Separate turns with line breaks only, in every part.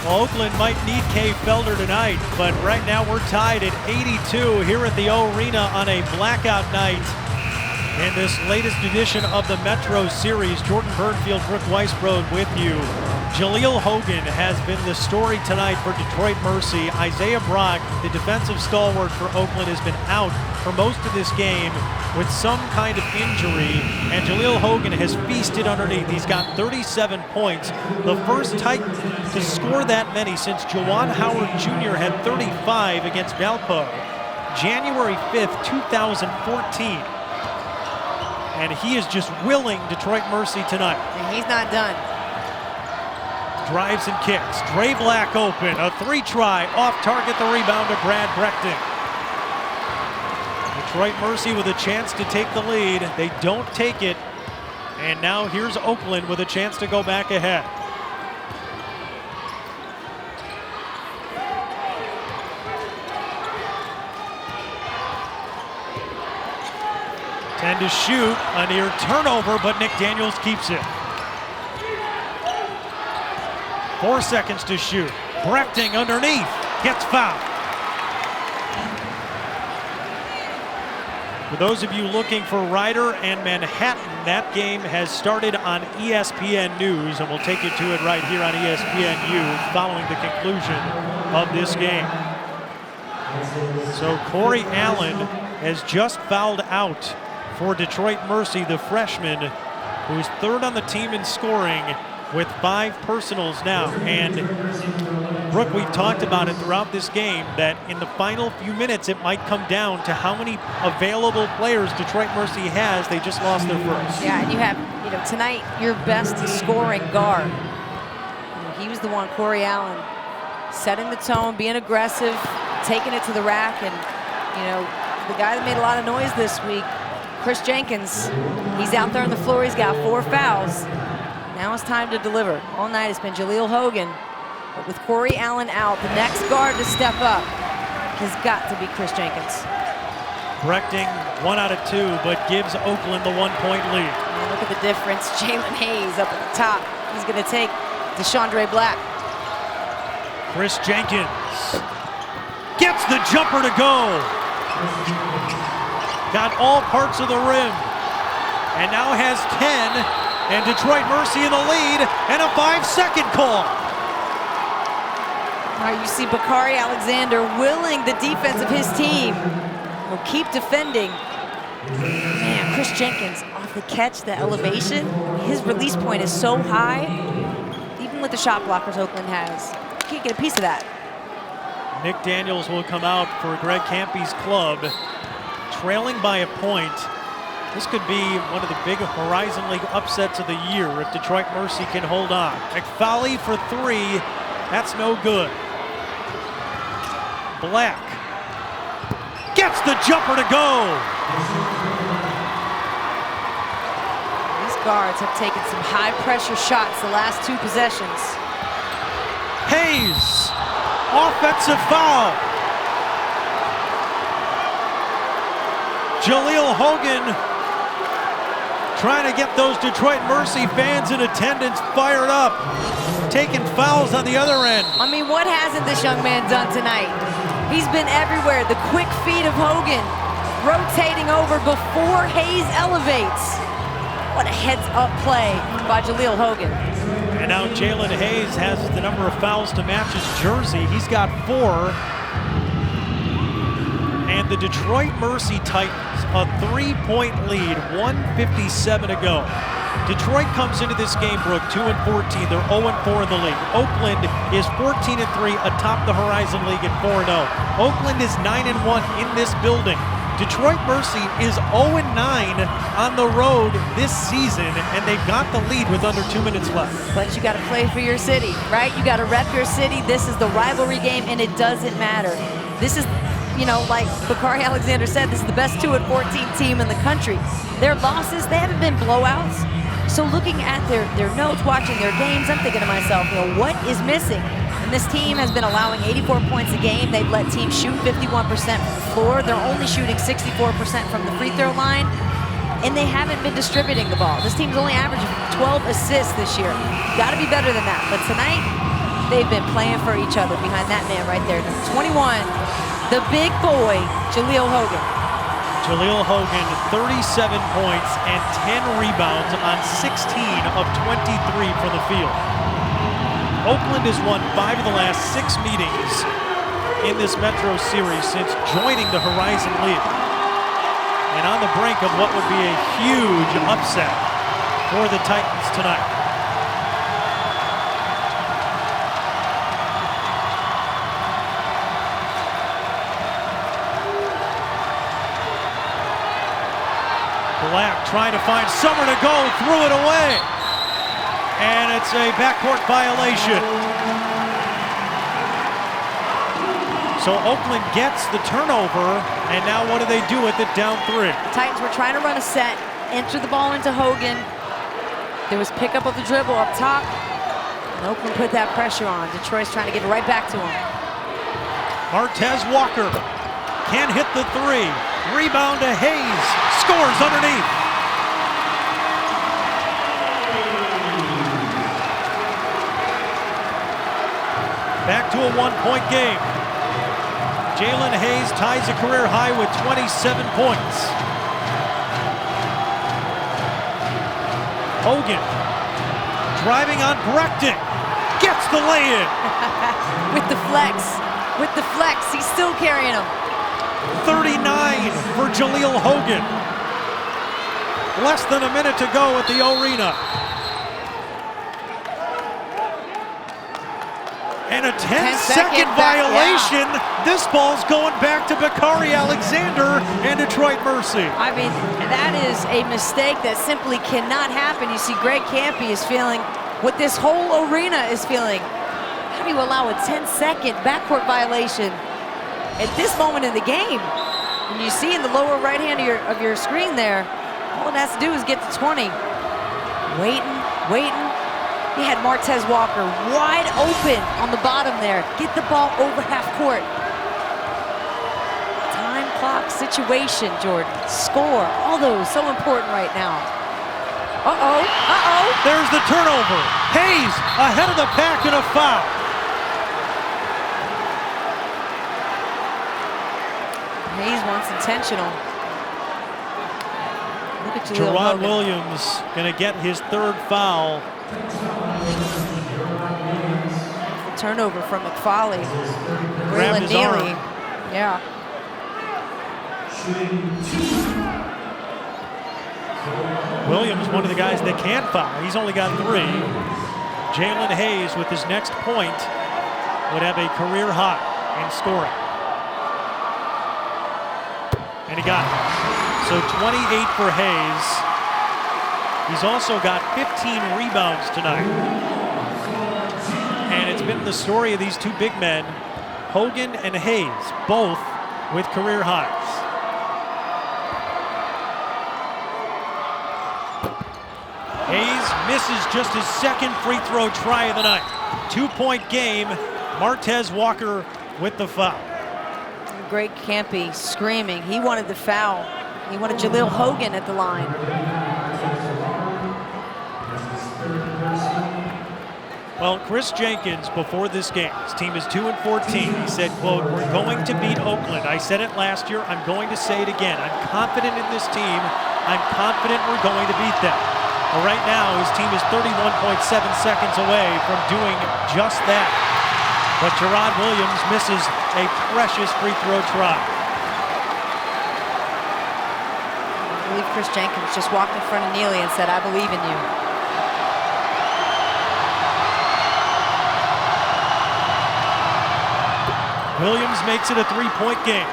Well, Oakland might need Kay Felder tonight, but right now we're tied at 82 here at the O-Arena on a blackout night. In this latest edition of the Metro Series, Jordan Bernfield, Brooke Weisbrod with you. Jaleel Hogan has been the story tonight for Detroit Mercy. Isaiah Brock, the defensive stalwart for Oakland, has been out for most of this game with some kind of injury, and Jaleel Hogan has feasted underneath. He's got 37 points, the first Titan to score that many since Juwan Howard Jr. had 35 against Valpo, January 5th, 2014. And he is just willing Detroit Mercy tonight.
And he's not done.
Drives and kicks. Dre Black open. A three-try. Off target. The rebound to Brad Breckton. Detroit Mercy with a chance to take the lead. They don't take it. And now here's Oakland with a chance to go back ahead. And to shoot, a near turnover, but Nick Daniels keeps it. 4 seconds to shoot. Brechting underneath, gets fouled. For those of you looking for Ryder and Manhattan, that game has started on ESPN News, and we'll take you to it right here on ESPNU following the conclusion of this game. So Corey Allen has just fouled out for Detroit Mercy, the freshman, who's third on the team in scoring with 5 personals now. And Brooke, we've talked about it throughout this game that in the final few minutes it might come down to how many available players Detroit Mercy has. They just lost their first.
Yeah, and you have, tonight your best scoring guard. He was the one, Corey Allen, setting the tone, being aggressive, taking it to the rack, and the guy that made a lot of noise this week, Chris Jenkins, he's out there on the floor. He's got 4 fouls. Now it's time to deliver. All night it's been Jaleel Hogan, but with Corey Allen out, the next guard to step up has got to be Chris Jenkins.
Brechting 1 out of 2, but gives Oakland the 1-point lead.
And look at the difference. Jalen Hayes up at the top. He's going to take DeShondre Black.
Chris Jenkins gets the jumper to go. Got all parts of the rim, and now has 10, and Detroit Mercy in the lead, and a 5-second call.
All right, you see Bakari Alexander willing the defense of his team. Will keep defending. Man, Chris Jenkins off the catch, the elevation. His release point is so high, even with the shot blockers Oakland has. You can't get a piece of that.
Nick Daniels will come out for Greg Campy's club. Trailing by a point. This could be one of the big Horizon League upsets of the year if Detroit Mercy can hold on. McFally for 3. That's no good. Black gets the jumper to go.
These guards have taken some high pressure shots the last 2 possessions.
Hayes, offensive foul. Jaleel Hogan trying to get those Detroit Mercy fans in attendance fired up, taking fouls on the other end.
I mean, what hasn't this young man done tonight? He's been everywhere. The quick feet of Hogan, rotating over before Hayes elevates. What a heads-up play by Jaleel Hogan.
And now Jalen Hayes has the number of fouls to match his jersey. He's got 4. And the Detroit Mercy Titans, a 3-point lead, 1:57 to go. Detroit comes into this game, Brooke, 2-14. They're 0-4 in the league. Oakland is 14-3 atop the Horizon League at 4-0. Oakland is 9-1 in this building. Detroit Mercy is 0-9 on the road this season, and they've got the lead with under 2 minutes left.
But you got to play for your city, right? You got to rep your city. This is the rivalry game, and it doesn't matter. This is, like Bakari Alexander said, this is the best 2-14 team in the country. Their losses, they haven't been blowouts. So looking at their notes, watching their games, I'm thinking to myself, what is missing? And this team has been allowing 84 points a game. They've let teams shoot 51% from the floor. They're only shooting 64% from the free throw line. And they haven't been distributing the ball. This team's only averaging 12 assists this year. Got to be better than that. But tonight, they've been playing for each other behind that man right there. 21, the big boy, Jaleel Hogan.
Jaleel Hogan, 37 points and 10 rebounds on 16 of 23 from the field. Oakland has won 5 of the last 6 meetings in this Metro Series since joining the Horizon League. And on the brink of what would be a huge upset for the Titans tonight. Black trying to find Summer to go, threw it away. And it's a backcourt violation. So Oakland gets the turnover, and now what do they do with it down 3?
The Titans were trying to run a set, enter the ball into Hogan. There was pickup of the dribble up top, and Oakland put that pressure on. Detroit's trying to get it right back to him.
Martez Walker can't hit the 3. Rebound to Hayes, scores underneath. Back to a 1-point game. Jalen Hayes ties a career high with 27 points. Hogan driving on Breckton, gets the lay-in.
With the flex, he's still carrying him.
39 for Jaleel Hogan. Less than a minute to go at the arena. And a 10-second violation. Yeah. This ball's going back to Bakari Alexander and Detroit Mercy.
I mean, that is a mistake that simply cannot happen. You see Greg Campy is feeling what this whole arena is feeling. How do you allow a 10-second backcourt violation at this moment in the game? And you see in the lower right hand of your screen there, all it has to do is get to 20. Waiting. He had Martez Walker wide open on the bottom there. Get the ball over half court. Time clock situation, Jordan. Score, all those so important right now. Uh-oh.
There's the turnover. Hayes ahead of the pack and a foul.
Hayes wants intentional. Look at
Gerard Williams gonna get his 3rd foul.
Turnover from McFauley.
Grabbed his arm.
Yeah.
Williams, one of the guys that can foul. He's only got 3. Jalen Hayes with his next point would have a career high in scoring. And he got it. So 28 for Hayes. He's also got 15 rebounds tonight. And it's been the story of these 2 big men, Hogan and Hayes, both with career highs. Hayes misses just his 2nd free throw try of the night. 2-point game, Martez Walker with the foul.
Greg Campy screaming. He wanted the foul. He wanted Jaleel Hogan at the line.
Well, Chris Jenkins, before this game, his team is 2-14. He said, quote, "We're going to beat Oakland. I said it last year. I'm going to say it again. I'm confident in this team. I'm confident we're going to beat them." Well, right now, his team is 31.7 seconds away from doing just that. But Gerard Williams misses a precious free throw try.
I believe Chris Jenkins just walked in front of Neely and said, "I believe in you."
Williams makes it a 3-point game.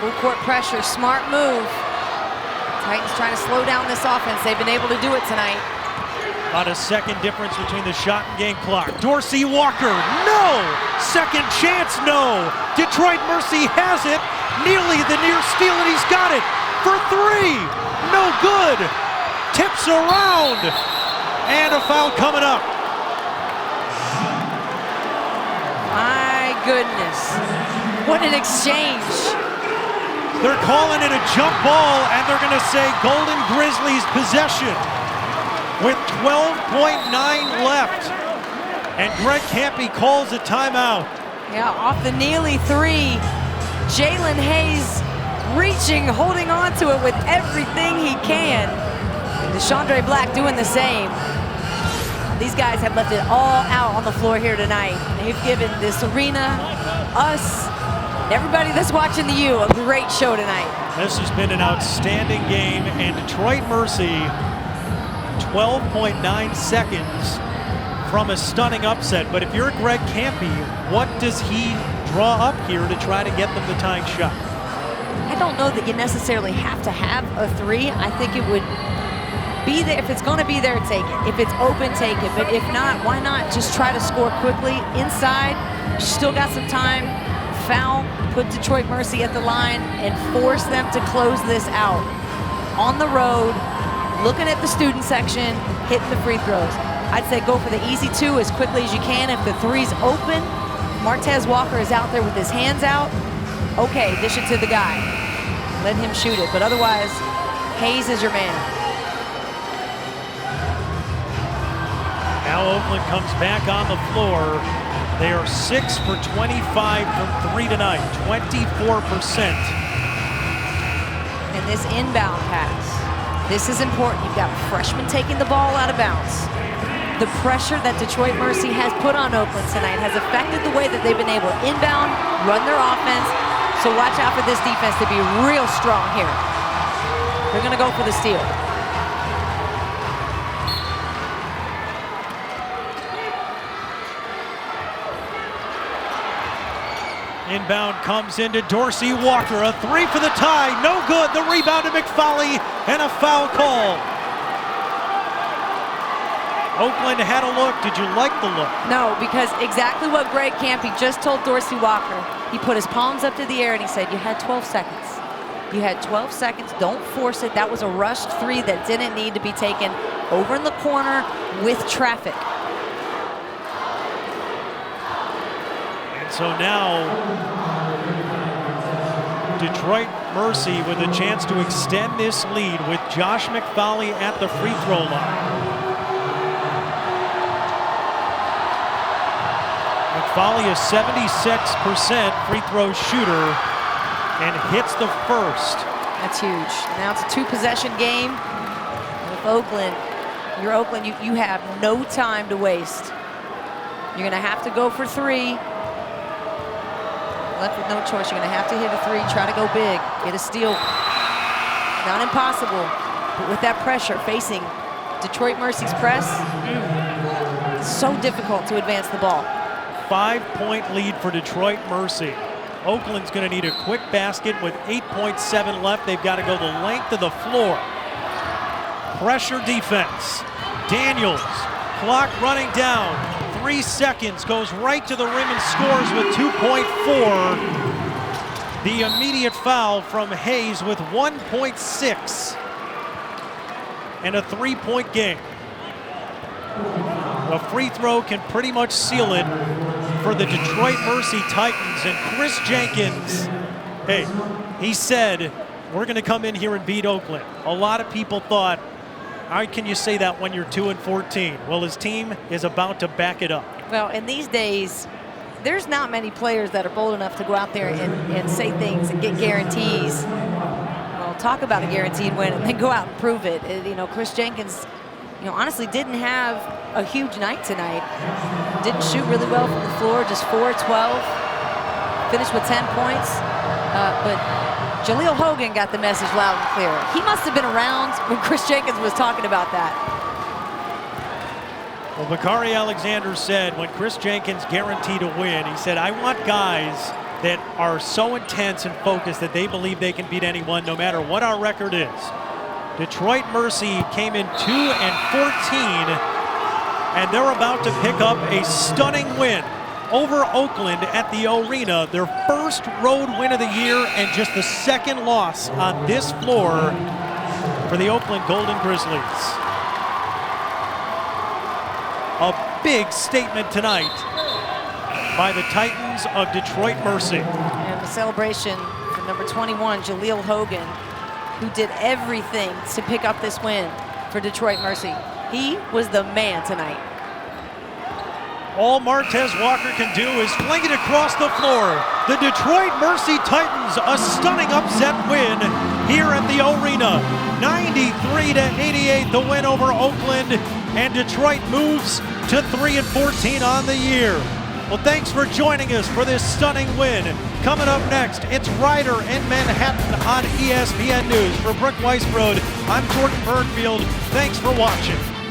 Full court pressure, smart move. Titans trying to slow down this offense. They've been able to do it tonight.
About a second difference between the shot and game clock. Dorsey Walker, no! Second chance, no! Detroit Mercy has it. Neely the near steal, and he's got it for 3. No good. Tips around. And a foul coming up.
My goodness. What an exchange.
They're calling it a jump ball, and they're going to say Golden Grizzlies possession with 12.9 left. And Greg Campy calls a timeout.
Yeah, off the Neely three. Jalen Hayes reaching, holding on to it with everything he can. DeShondre Black doing the same. These guys have left it all out on the floor here tonight. They've given this arena, us, everybody that's watching the U, a great show tonight.
This has been an outstanding game, and Detroit Mercy, 12.9 seconds from a stunning upset. But if you're Greg Campy, what does he draw up here to try to get them the tying shot?
I don't know that you necessarily have to have a three. I think it would be there. If it's going to be there, take it. If it's open, take it. But if not, why not just try to score quickly inside? Still got some time. Foul, put Detroit Mercy at the line and force them to close this out. On the road, looking at the student section, hitting the free throws. I'd say go for the easy two as quickly as you can. If the three's open, Martez Walker is out there with his hands out. Okay, dish it to the guy. Let him shoot it. But otherwise, Hayes is your man.
Now Oakland comes back on the floor. They are 6 for 25 from 3 tonight, 24%.
And this inbound pass, this is important. You've got a freshman taking the ball out of bounds. The pressure that Detroit Mercy has put on Oakland tonight has affected the way that they've been able to inbound, run their offense. So watch out for this defense to be real strong here. They're going to go for the steal.
Inbound comes into Dorsey Walker. A three for the tie. No good. The rebound to McFoley and a foul call. Oakland had a look. Did you like the look?
No, because exactly what Greg Campy just told Dorsey Walker. He put his palms up to the air and he said, you had 12 seconds. You had 12 seconds. Don't force it. That was a rushed three that didn't need to be taken over in the corner with traffic.
So now, Detroit Mercy with a chance to extend this lead with Josh McFoley at the free throw line. McFoley is 76% free throw shooter and hits the first.
That's huge. Now it's a two-possession game. With Oakland, you're Oakland, you have no time to waste. You're going to have to go for three. Left with no choice. You're going to have to hit a three, try to go big, get a steal. Not impossible, but with that pressure facing Detroit Mercy's press, so difficult to advance the ball.
5-point lead for Detroit Mercy. Oakland's going to need a quick basket with 8.7 left. They've got to go the length of the floor. Pressure defense. Daniels, clock running down. 3 seconds, goes right to the rim and scores with 2.4. The immediate foul from Hayes with 1.6. And a 3-point game. A free throw can pretty much seal it for the Detroit Mercy Titans. And Chris Jenkins, hey, he said, we're going to come in here and beat Oakland. A lot of people thought, how can you say that when you're 2-14? Well, his team is about to back it up.
Well, in these days, there's not many players that are bold enough to go out there and say things and get guarantees. Well, talk about a guaranteed win and then go out and prove it. You know, Chris Jenkins, you know, honestly didn't have a huge night tonight. Didn't shoot really well from the floor, just 4-12. Finished with 10 points. But Jaleel Hogan got the message loud and clear. He must have been around when Chris Jenkins was talking about that.
Well, Bakari Alexander said when Chris Jenkins guaranteed a win, he said, I want guys that are so intense and focused that they believe they can beat anyone no matter what our record is. Detroit Mercy came in 2-14, and they're about to pick up a stunning win over Oakland at the arena, their first road win of the year and just the second loss on this floor for the Oakland Golden Grizzlies. A big statement tonight by the Titans of Detroit Mercy.
And the celebration for number 21, Jaleel Hogan, who did everything to pick up this win for Detroit Mercy. He was the man tonight.
All Martez Walker can do is fling it across the floor. The Detroit Mercy Titans, a stunning upset win here at the Arena. 93-88, the win over Oakland, and Detroit moves to 3-14 on the year. Well, thanks for joining us for this stunning win. Coming up next, it's Ryder in Manhattan on ESPN News. For Brooke Weisbrod, I'm Jordan Bernfield. Thanks for watching.